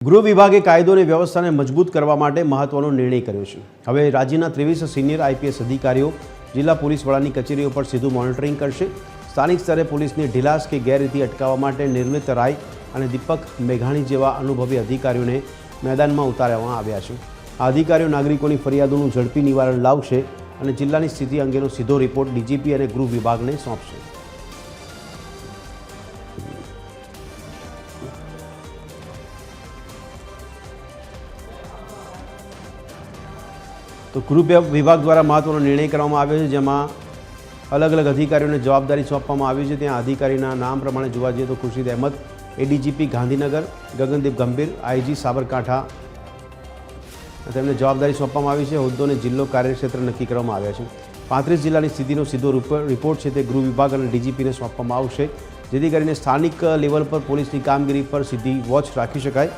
ગૃહ વિભાગે કાયદો અને વ્યવસ્થાને મજબૂત કરવા માટે મહત્વનો નિર્ણય કર્યો છે। હવે રાજ્યના 23 સિનિયર આઈપીએસ અધિકારીઓ જિલ્લા પોલીસ વડાની કચેરીઓ પર સીધું મોનિટરિંગ કરશે। સ્થાનિક સ્તરે પોલીસની ઢીલાસ કે ગેરરીતિ અટકાવવા માટે નિર્મિત રાય અને દીપક મેઘાણી જેવા અનુભવી અધિકારીઓને મેદાનમાં ઉતારવામાં આવ્યા છે। આ અધિકારીઓ નાગરિકોની ફરિયાદોનું ઝડપી નિવારણ લાવશે અને જિલ્લાની સ્થિતિ અંગેનો સીધો રિપોર્ટ ડીજીપી અને ગૃહ વિભાગને સોંપશે। तो गृह विभाग द्वारा महत्वનો निर्णय કરવામાં આવ્યો છે, જેમાં અલગ અલગ અધિકારીઓને જવાબદારી સોંપવામાં આવી છે। ત્યાં અધિકારીના નામ પ્રમાણે જોવા જઈએ તો ખુરશીદ અહેમદ, એડીજીપી ગાંધીનગર, ગગનદીપ ગંભીર, આઈજી સાબરકાંઠા તેમને જવાબદારી સોંપવામાં આવી છે। હોદ્દો અને જિલ્લો કાર્યક્ષેત્ર નક્કી કરવામાં આવ્યા છે। 35 જિલ્લાની સ્થિતિનો સીધો રિપોર્ટ છે તે ગૃહ વિભાગ અને ડીજીપીને સોંપવામાં આવશે, જેથી કરીને સ્થાનિક લેવલ પર પોલીસની કામગીરી પર સીધી વોચ રાખી શકાય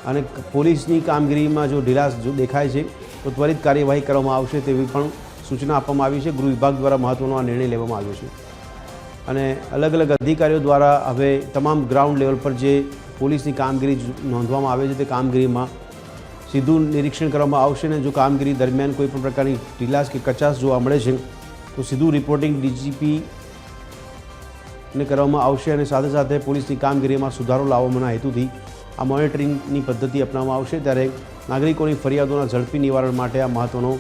અને પોલીસની કામગીરીમાં જો ઢીલાસ દેખાય છે તો ત્વરિત કાર્યવાહી કરવામાં આવશે તેવી પણ સૂચના આપવામાં આવી છે। ગૃહ વિભાગ દ્વારા મહત્વનો આ નિર્ણય લેવામાં આવ્યો છે અને અલગ અલગ અધિકારીઓ દ્વારા હવે તમામ ગ્રાઉન્ડ લેવલ પર જે પોલીસની કામગીરી નોંધવામાં આવે છે તે કામગીરીમાં સીધું નિરીક્ષણ કરવામાં આવશે અને જો કામગીરી દરમિયાન કોઈ પણ પ્રકારની ઢીલાસ કે કચાશ જોવા મળે છે તો સીધું રિપોર્ટિંગ ડીજીપીને કરવામાં આવશે અને સાથે સાથે પોલીસની કામગીરીમાં સુધારો લાવવાના હેતુથી આ મોનિટરિંગની પદ્ધતિ અપનાવવામાં આવશે। ત્યારે નાગરિકોની ફરિયાદોના ઝડપી નિવારણ માટે આ મહત્વનો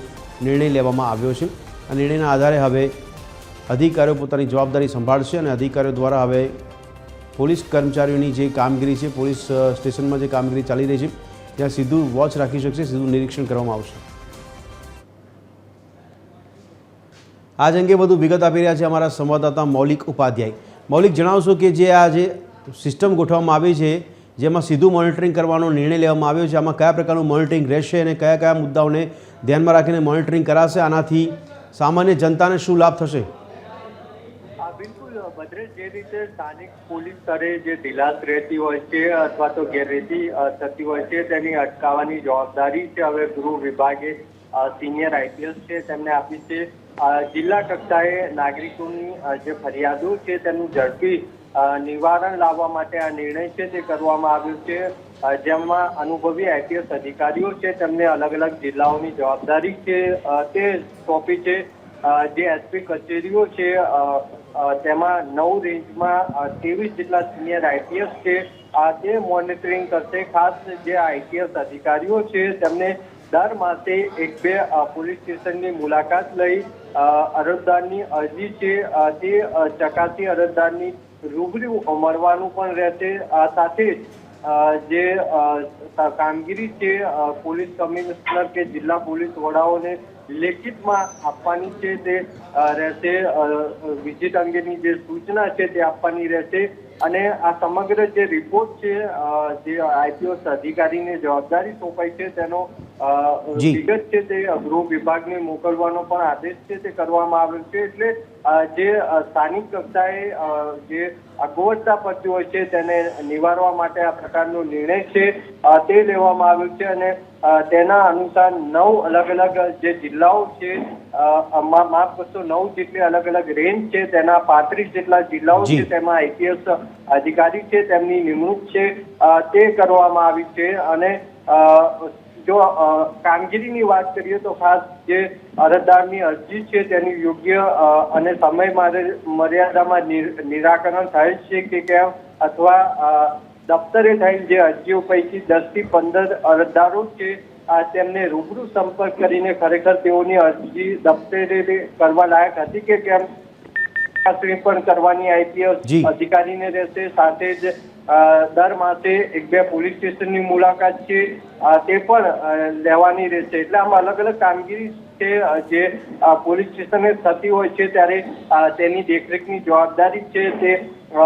નિર્ણય લેવામાં આવ્યો છે। આ નિર્ણયના આધારે હવે અધિકારીઓ પોતાની જવાબદારી સંભાળશે અને અધિકારીઓ દ્વારા હવે પોલીસ કર્મચારીઓની જે કામગીરી છે, પોલીસ સ્ટેશનમાં જે કામગીરી ચાલી રહી છે ત્યાં સીધું વોચ રાખી શકશે, સીધું નિરીક્ષણ કરવામાં આવશે। આજ અંગે વધુ વિગત આપી રહ્યા છે અમારા સંવાદદાતા મૌલિક ઉપાધ્યાય। મૌલિક, જણાવશો કે જે આ જે સિસ્ટમ ગોઠવવામાં આવી છે જેમાં સીધું મોનિટરિંગ કરવાનો નિર્ણય લેવામાં આવ્યો છે, આમાં કયા પ્રકારનું મોનિટરિંગ રહેશે અને કયા કયા મુદ્દાઓને ધ્યાનમાં રાખીને મોનિટરિંગ કરાશે? આનાથી સામાન્ય જનતાને શું લાભ થશે? બિલકુલ ભદ્રેશ, જે રીતે સ્થાનિક પોલીસ સ્તરે જે ઢીલાસ રહેતી હોય છે અથવા તો ગેરરીતિ થતી હોય છે તેની અટકાવવાની જવાબદારી છે હવે ગૃહ વિભાગે સિનિયર આઈપીએસ છે તેમને આપી છે। જિલ્લા કક્ષાએ નાગરિકોની જે ફરિયાદો છે તેનું ઝડપી નિવારણ લાવવા માટે આ નિર્ણય છે તે કરવામાં આવ્યો છે, જેમાં અનુભવી આઈપીએસ અધિકારીઓ છે તેમને અલગ અલગ જિલ્લાઓની જવાબદારી છે તે સોંપી છે। જે એસપી કચેરીઓ છે તેમાં 9 રેન્જમાં 23 જેટલા સિનિયર આઈપીએસ છે તે મોનિટરિંગ કરશે। ખાસ જે આઈપીએસ અધિકારીઓ છે તેમને દર માસે 1-2 પોલીસ સ્ટેશનની મુલાકાત લઈ અરજદારની અરજી છે તે ચકાસી અરજદારની રૂબરૂ મળવાનું પણ રહેશે। સાથે જ જે કામગીરી છે પોલીસ કમિશનર કે જિલ્લા પોલીસ વડાઓને લેખિતમાં આપવાની છે તે રહેશે। વિઝિટ અંગેની જે સૂચના છે તે આપવાની રહેશે અને આ સમગ્ર જે રિપોર્ટ છે જે આઈપીએસ અધિકારીને જવાબદારી સોંપાઈ છે તેનો વિગત છે તે ગૃહ વિભાગને મોકલવાનો પણ આદેશ છે તે કરવામાં આવ્યો છે। એટલે જે સ્થાનિક કક્ષાએ જે અગવડતા પડતી હોય છે તેને નિવારવા માટે આ પ્રકારનો નિર્ણય છે તે લેવામાં આવ્યો છે અને તેના અનુસાર 9 અલગ અલગ જે જિલ્લાઓ છે માફ કરશો 9 જેટલી અલગ અલગ રેન્જ છે તેના 35 જેટલા જિલ્લાઓ છે તેમાં આઈપીએસ અધિકારી છે તેમની નિમણૂક છે તે કરવામાં આવી છે। અને જો કામગીરીની વાત કરીએ તો ખાસ જે અરજદારની અરજી છે તેની યોગ્ય અને સમય મર્યાદામાં નિરાકરણ થાય છે કે કેમ અથવા દફતરે થયેલ જે અરજીઓ પૈકી 10 થી 15 અરજદારો છે તેમને રૂબરૂ સંપર્ક કરીને ખરેખર તેઓની અરજી દફતરે કરવા લાયક હતી કે કેમ પણ કરવાની આઈપીએસ અધિકારીને રહેશે। સાથે જ દર માસે 1-2 પોલીસ સ્ટેશનની મુલાકાત છે તે પણ લેવાની રહેશે। એટલે આમાં અલગ અલગ કામગીરી છે જે પોલીસ સ્ટેશને થતી હોય છે ત્યારે તેની દેખરેખની જવાબદારી છે તે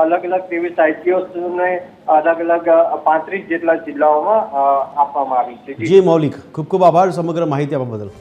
અલગ અલગ 23 આઈપીએસને અલગ અલગ 35 જેટલા જિલ્લાઓમાં આપવામાં આવી છે। જી મૌલિક, ખૂબ ખૂબ આભાર સમગ્ર માહિતી આપવા બદલ।